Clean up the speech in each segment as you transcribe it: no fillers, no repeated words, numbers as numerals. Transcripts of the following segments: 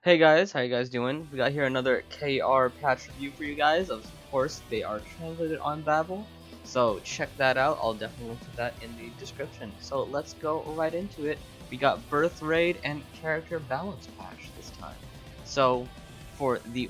Hey guys, how you guys doing? We got here another KR patch review for you guys. Of course, they are translated on Babel, so check that out. I'll definitely link to that in the description. So let's go right into it. We got Berthe Raid and Character Balance patch this time. So for the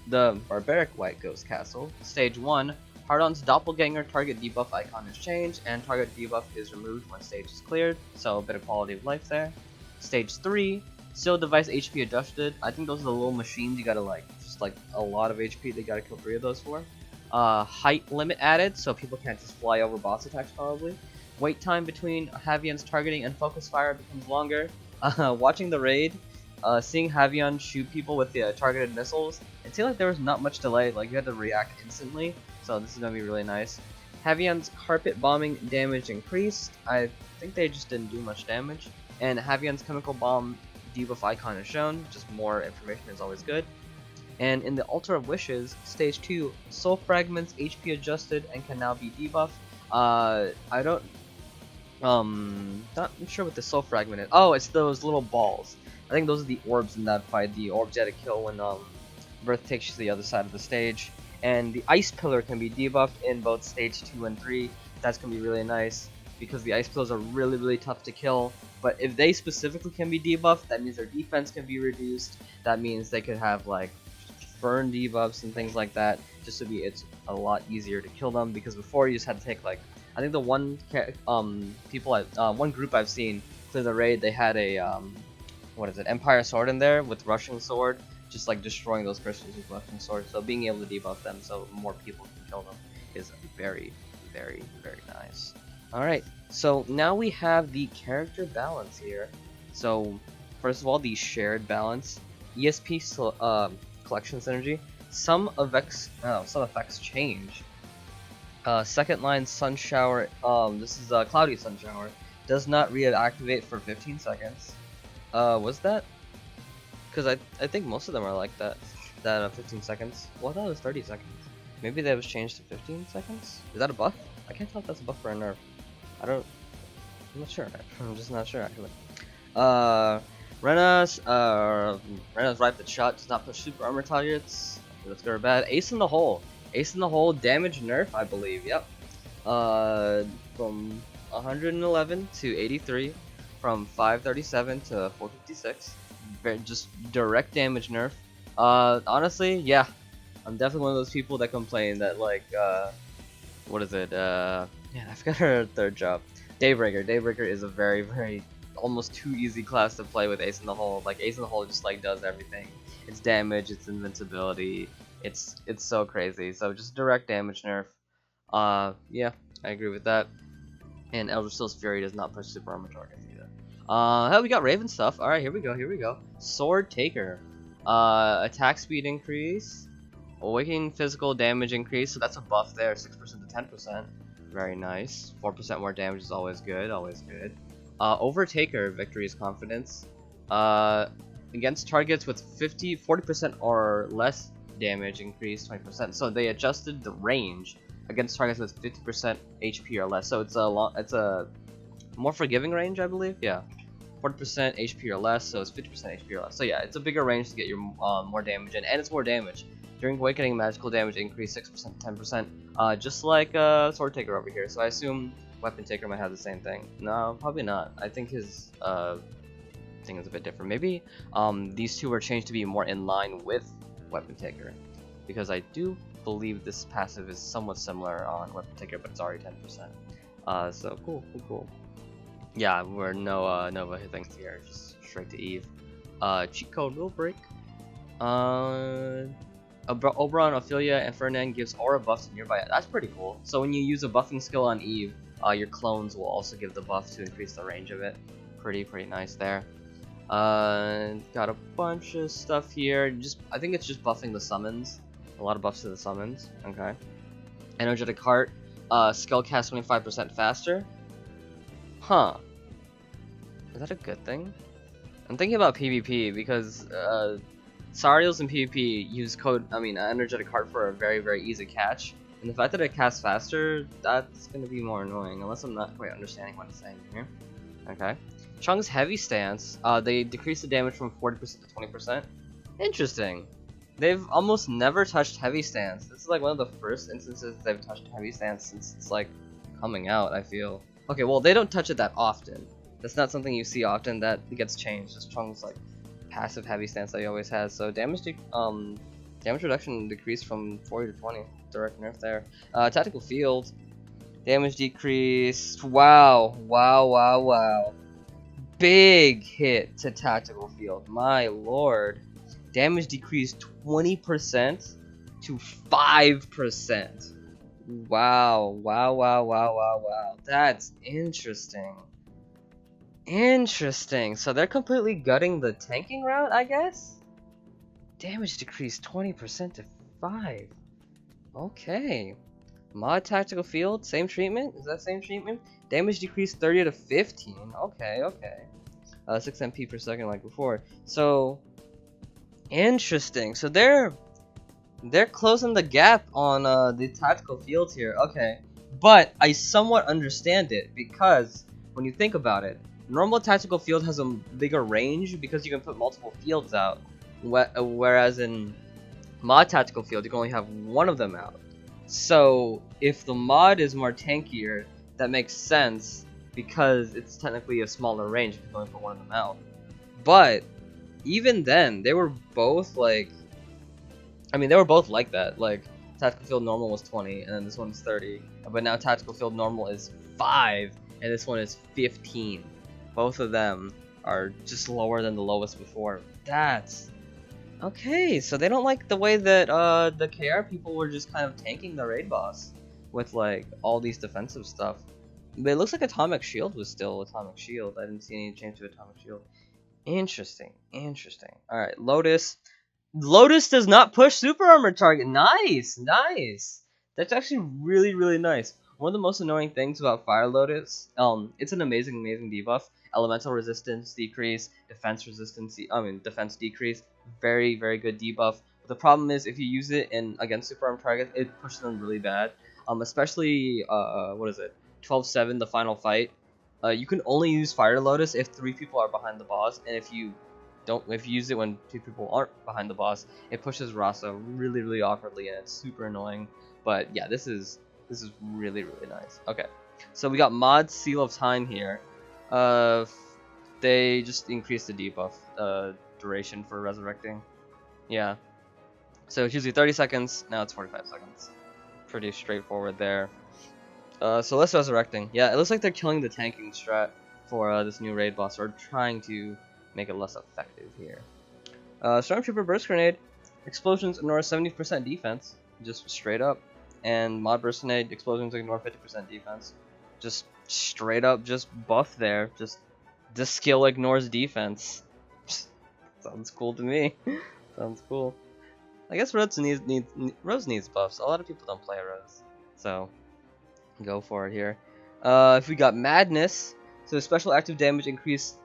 barbaric white ghost castle, stage 1, Hardon's doppelganger target debuff icon is changed, and target debuff is removed when stage is cleared, so a bit of quality of life there. Stage 3, still device HP adjusted. I think those are the little machines you gotta just a lot of HP. They gotta kill 3 of those for. Height limit added, so people can't just fly over boss attacks probably. Wait time between Havion's targeting and focus fire becomes longer. Watching the raid, seeing Havion shoot people with the targeted missiles, it seemed like there was not much delay. Like you had to react instantly, so this is gonna be really nice. Havion's carpet bombing damage increased. I think they just didn't do much damage. And Havion's chemical bomb debuff icon is shown, just more information is always good. And in the Altar of Wishes, stage 2, soul fragments HP adjusted and can now be debuffed. Not sure what the soul fragment is. Oh, it's those little balls. I think those are the orbs in that fight, the orbs you had to kill when Berthe takes you to the other side of the stage. And the ice pillar can be debuffed in both stage 2 and 3. That's gonna be really nice, because the ice pillars are really tough to kill. But if they specifically can be debuffed, that means their defense can be reduced. That means they could have like burn debuffs and things like that, just so it's a lot easier to kill them. Because before you just had to take I think the one group I've seen clear the raid, they had a Empire Sword in there with Rushing Sword, just like destroying those crystals with Rushing Sword. So being able to debuff them so more people can kill them is very nice. Alright, so now we have the character balance here. So, first of all, the shared balance. ESP collection synergy. Some effects change. Second line Sun Shower, this is a Cloudy Sun Shower, does not reactivate for 15 seconds. Was that? Because I think most of them are like that 15 seconds. Well, I thought it was 30 seconds. Maybe that was changed to 15 seconds? Is that a buff? I can't tell if that's a buff or a nerf. I'm not sure. I'm just not sure actually. Rena's rifted shot does not push super armor targets. That's good or bad. Ace in the hole. Ace in the hole damage nerf, I believe. Yep. From 111 to 83, from 537 to 456. Just direct damage nerf. Honestly, yeah. I'm definitely one of those people that complain that what is it? Yeah, I forgot her third job. Daybreaker. Daybreaker is a very almost too easy class to play with Ace in the Hole. Like Ace in the Hole just does everything. It's damage, it's invincibility. It's so crazy. So just direct damage nerf. Yeah, I agree with that. And Elder Steel's Fury does not push super armor targets either. Hell, we got Raven stuff. All right, here we go. Sword Taker. Attack speed increase. Awakening physical damage increase, so that's a buff there, 6% to 10%. Very nice. 4% more damage is always good, Overtaker, Victory's Confidence. Against targets with 40% or less damage increase, 20%. So they adjusted the range against targets with 50% HP or less. So it's a more forgiving range, I believe. Yeah. 40% HP or less, so it's 50% HP or less. So yeah, it's a bigger range to get your more damage in, and it's more damage. During Awakening, magical damage increase 6% to 10%, just like Sword Taker over here. So I assume Weapon Taker might have the same thing. No, probably not. I think his thing is a bit different. Maybe these two were changed to be more in line with Weapon Taker, because I do believe this passive is somewhat similar on Weapon Taker, but it's already 10%. So cool. Yeah, we're no Nova things here, just straight to Eve. Cheat code will break. Oberon, Ophelia, and Ferdinand gives aura buffs to nearby. That's pretty cool. So when you use a buffing skill on Eve, your clones will also give the buff to increase the range of it. Pretty nice there. Got a bunch of stuff here. I think it's just buffing the summons. A lot of buffs to the summons. Okay. Energetic Heart. Skill cast 25% faster. Huh. Is that a good thing? I'm thinking about PvP because Sariels in PvP use Energetic Heart for a very easy catch, and the fact that it casts faster, that's gonna be more annoying, unless I'm not quite understanding what it's saying here. Okay. Chung's heavy stance, they decrease the damage from 40% to 20%. Interesting. They've almost never touched heavy stance. This is like one of the first instances they've touched heavy stance since it's like coming out, I feel. Okay, well, they don't touch it that often. That's not something you see often that gets changed. Just Chung's like passive heavy stance that he always has. So damage reduction decreased from 40 to 20. Direct nerf there. Tactical field. Damage decrease. Wow. Wow, wow, wow. Big hit to tactical field. My lord. Damage decreased 20% to 5%. Wow. Wow, wow, wow, wow, wow. That's interesting. Interesting. So they're completely gutting the tanking route, I guess? Damage decreased 20% to 5. Okay. Mod tactical field, same treatment? Is that same treatment? Damage decreased 30 to 15. Okay, okay. 6 MP per second like before. So interesting. So they're closing the gap on the tactical fields here. Okay. But I somewhat understand it because when you think about it, normal tactical field has a bigger range because you can put multiple fields out. Whereas in mod tactical field, you can only have one of them out. So if the mod is more tankier, that makes sense because it's technically a smaller range if you can only put one of them out. But even then, they were both like, I mean, they were both like that. Like tactical field normal was 20, and then this one's 30. But now tactical field normal is 5, and this one is 15. Both of them are just lower than the lowest before. That's okay, so they don't like the way that the KR people were just kind of tanking the raid boss with like all these defensive stuff. But it looks like Atomic Shield was still Atomic Shield. I didn't see any change to Atomic Shield. Interesting, interesting. Alright, Lotus. Lotus does not push super armor target. Nice, nice. That's actually really, really nice. One of the most annoying things about Fire Lotus, it's an amazing, amazing debuff. Elemental resistance decrease, defense resistance, defense decrease. Very, very good debuff. But the problem is if you use it against super armor targets, it pushes them really bad. Especially, what is it? 12-7, the final fight. You can only use Fire Lotus if 3 people are behind the boss, and if you use it when 2 people aren't behind the boss, it pushes Rasa really, really awkwardly, and it's super annoying. But yeah, this is really, really nice. Okay, so we got mod Seal of Time here. They just increased the debuff duration for resurrecting. Yeah, so it's usually 30 seconds. Now it's 45 seconds. Pretty straightforward there. So less resurrecting. Yeah, it looks like they're killing the tanking strat for this new raid boss, or trying to make it less effective here. Stormtrooper Burst Grenade. Explosions ignore 70% defense, just straight up. And Mod Burst Grenade, explosions ignore 50% defense. Just straight up, just buff there. Just the skill ignores defense. Sounds cool to me. Sounds cool. I guess Rose needs buffs. A lot of people don't play Rose, so go for it here. If we got Madness, so special active damage increased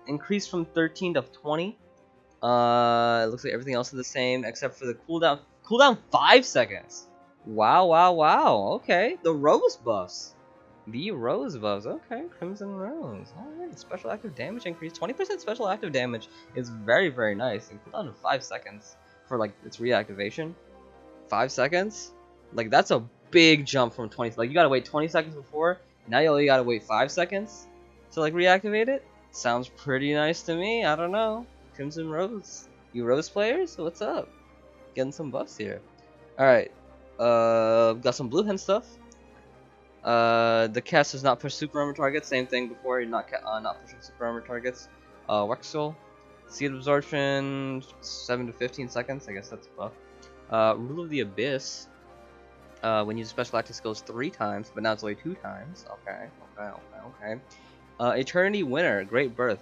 from 13 to 20. It looks like everything else is the same except for the cooldown. Cooldown 5 seconds. Wow, wow, wow. Okay, the Rose buffs. The Rose buffs. Okay, Crimson Rose. Alright, special active damage increase. 20% special active damage is very, very nice. And cooldown to 5 seconds for like its reactivation. 5 seconds? Like that's a big jump from 20. Like you gotta wait 20 seconds before. Now you only gotta wait 5 seconds to like reactivate it. Sounds pretty nice to me. I don't know. Crimson Rose. You Rose players? What's up? Getting some buffs here. Alright. Got some blue hen stuff. The cast does not push super armor targets. Same thing before. You're not pushing super armor targets. Wexel. Seed absorption 7 to 15 seconds. I guess that's a buff. Rule of the Abyss. When you use special active skills 3 times, but now it's only 2 times. Okay. Eternity Winner, Great Berthe.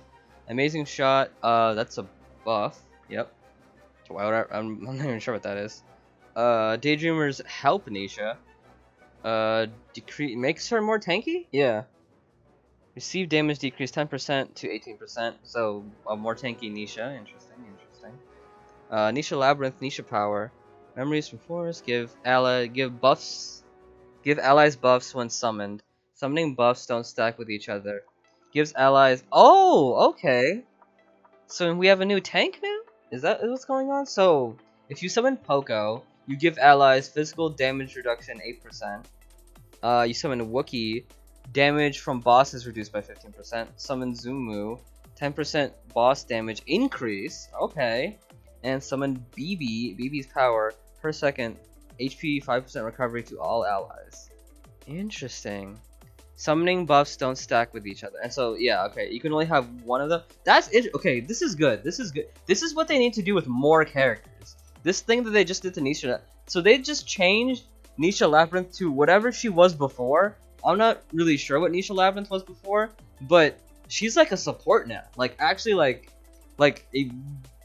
Amazing Shot, that's a buff. Yep. So I'm not even sure what that is. Daydreamer's Help Nisha. Makes her more tanky? Yeah. Receive damage decrease 10% to 18%, so a more tanky Nisha. Interesting. Nisha Labyrinth, Nisha Power. Memories from Forest, give allies buffs when summoned. Summoning buffs don't stack with each other. Gives allies. Oh, okay. So we have a new tank now? Is that what's going on? So if you summon Poco, you give allies physical damage reduction 8%. You summon Wookiee, damage from bosses reduced by 15%. Summon Zumu, 10% boss damage increase. Okay. And summon BB, BB's power per second, HP 5% recovery to all allies. Interesting. Summoning buffs don't stack with each other. And so, yeah, okay, you can only have one of them. That's it. Okay, this is good. This is good. This is what they need to do with more characters. This thing that they just did to Nisha. So they just changed Nisha Labyrinth to whatever she was before. I'm not really sure what Nisha Labyrinth was before, but she's like a support now. Like, actually, like a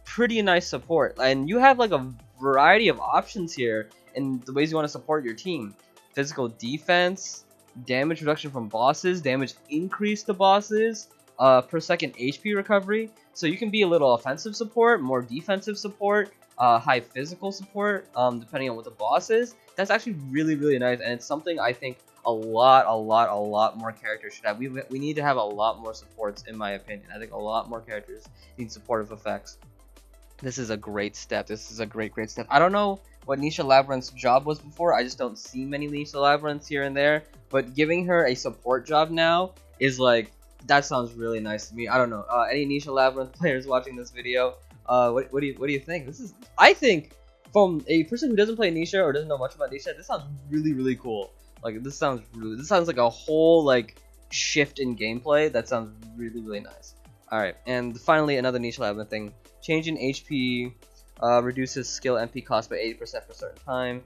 pretty nice support. And you have like a variety of options here in the ways you want to support your team. Physical defense, damage reduction from bosses, damage increase to bosses, per second HP recovery. So you can be a little offensive support, more defensive support, high physical support, depending on what the boss is. That's actually really, really nice, and it's something I think a lot more characters should have. We need to have a lot more supports, in my opinion. I think a lot more characters need supportive effects. This is a great step. This is a great step. I don't know what Nisha Labyrinth's job was before. I just don't see many Nisha Labyrinths here and there. But giving her a support job now is like, that sounds really nice to me. I don't know. Any Nisha Labyrinth players watching this video, what do you think? I think from a person who doesn't play Nisha or doesn't know much about Nisha, this sounds really cool. Like this sounds like a whole like shift in gameplay. That sounds really nice. All right, and finally another Nisha Labyrinth thing. Change in HP reduces skill MP cost by 80% for a certain time.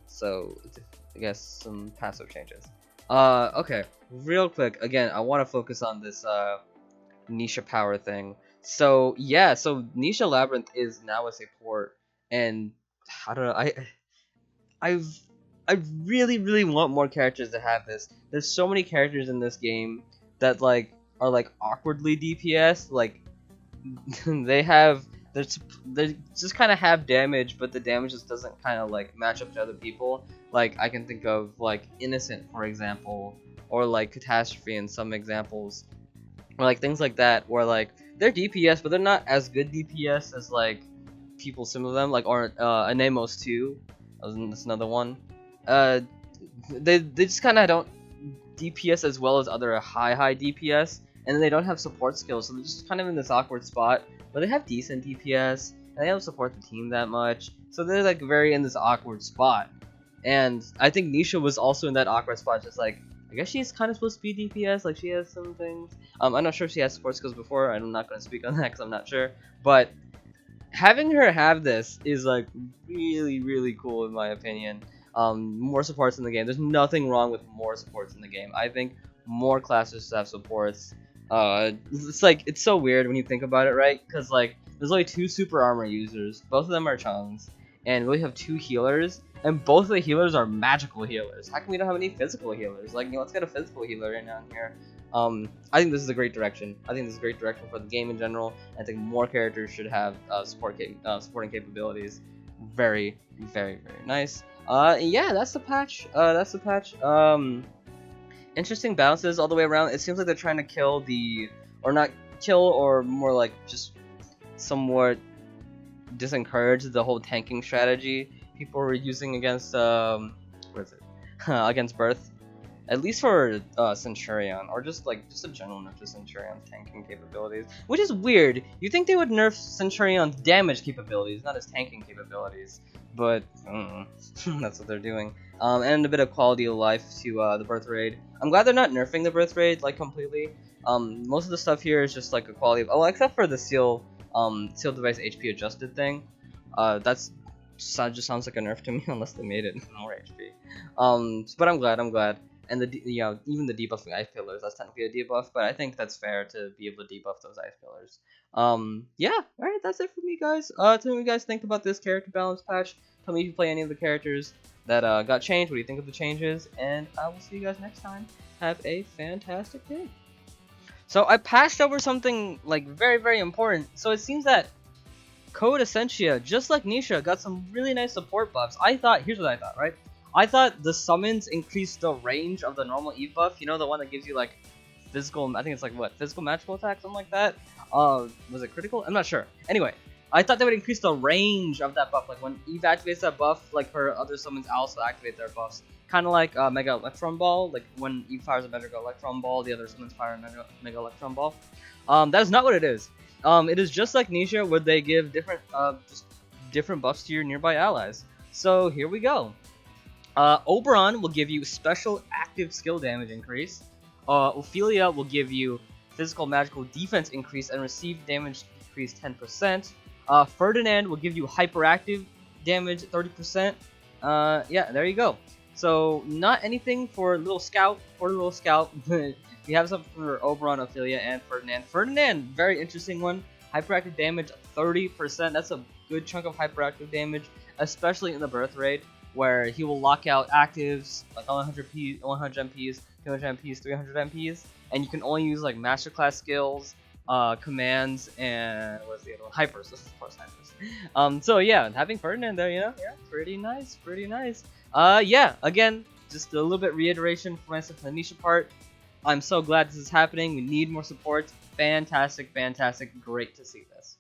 So I guess some passive changes. Okay, real quick. Again, I want to focus on this Nisha power thing. So yeah, so Nisha Labyrinth is now a support, and I don't know. I really want more characters to have this. There's so many characters in this game that like are like awkwardly DPS. Like they just kind of have damage, but the damage just doesn't kind of like match up to other people. Like I can think of like Innocent, for example, or like Catastrophe in some examples, or like things like that, where like they're DPS, but they're not as good DPS as like people similar to them, like or Anemos 2. That's another one. They just kind of don't DPS as well as other high DPS, and then they don't have support skills, so they're just kind of in this awkward spot where they have decent DPS and they don't support the team that much, so they're like very in this awkward spot. And I think Nisha was also in that awkward spot, just like I guess she's kind of supposed to be DPS, like she has some things. I'm not sure if she has support skills before. I'm not going to speak on that because I'm not sure, but having her have this is like really cool in my opinion. More supports in the game. There's nothing wrong with more supports in the game. I think more classes should have supports. It's like, it's so weird when you think about it, right? Because like there's only 2 super armor users. Both of them are Chungs, and we have 2 healers, and both of the healers are magical healers. How come we don't have any physical healers? Like, you know, let's get a physical healer in on here. I think this is a great direction. I think this is a great direction for the game in general. I think more characters should have supporting capabilities. Very nice. Yeah, that's the patch. Interesting bounces all the way around. It seems like they're trying to kill or not kill, or more like just somewhat disencourage the whole tanking strategy people were using against against Berthe. At least for Centurion, or just a general nerf to Centurion's tanking capabilities, which is weird. You think they would nerf Centurion's damage capabilities, not his tanking capabilities, but that's what they're doing. And a bit of quality of life to the Berthe raid. I'm glad they're not nerfing the Berthe raid like completely. Most of the stuff here is just like a quality of, except for the seal device HP adjusted thing. Just sounds like a nerf to me unless they made it more HP. But I'm glad. And even the debuffing ice pillars, that's technically a debuff, but I think that's fair to be able to debuff those ice pillars. Yeah, alright, that's it for me, guys. Tell me what you guys think about this character balance patch. Tell me if you play any of the characters that got changed, what do you think of the changes, and I will see you guys next time. Have a fantastic day. So I passed over something like very important. So it seems that Code Essentia, just like Nisha, got some really nice support buffs. Here's what I thought, right? I thought the summons increased the range of the normal Eve buff, you know, the one that gives you like physical. I think it's like what, physical magical attack, something like that. Was it critical? I'm not sure. Anyway, I thought they would increase the range of that buff. Like when Eve activates that buff, like her other summons also activate their buffs. Kind of like Mega Electron Ball. Like when Eve fires a Mega Electron Ball, the other summons fire a Mega Electron Ball. That is not what it is. It is just like Nisha, where they give just different buffs to your nearby allies. So here we go. Oberon will give you special active skill damage increase. Ophelia will give you physical magical defense increase and receive damage decrease 10%. Ferdinand will give you hyperactive damage 30%. Yeah, there you go. So not anything for Little Scout but we have something for Oberon, Ophelia, and Ferdinand. Ferdinand, very interesting one. Hyperactive damage 30%. That's a good chunk of hyperactive damage, especially in the Berthe raid, where he will lock out actives like 100 MPs, 200 MPs, 300 MPs, and you can only use like masterclass skills, commands, and what's the other one? Hypers. This is of course hypers. So yeah, having Ferdinand there, yeah, pretty nice. Yeah, again, just a little bit reiteration for myself for the Nisha part. I'm so glad this is happening. We need more support. Fantastic, great to see this.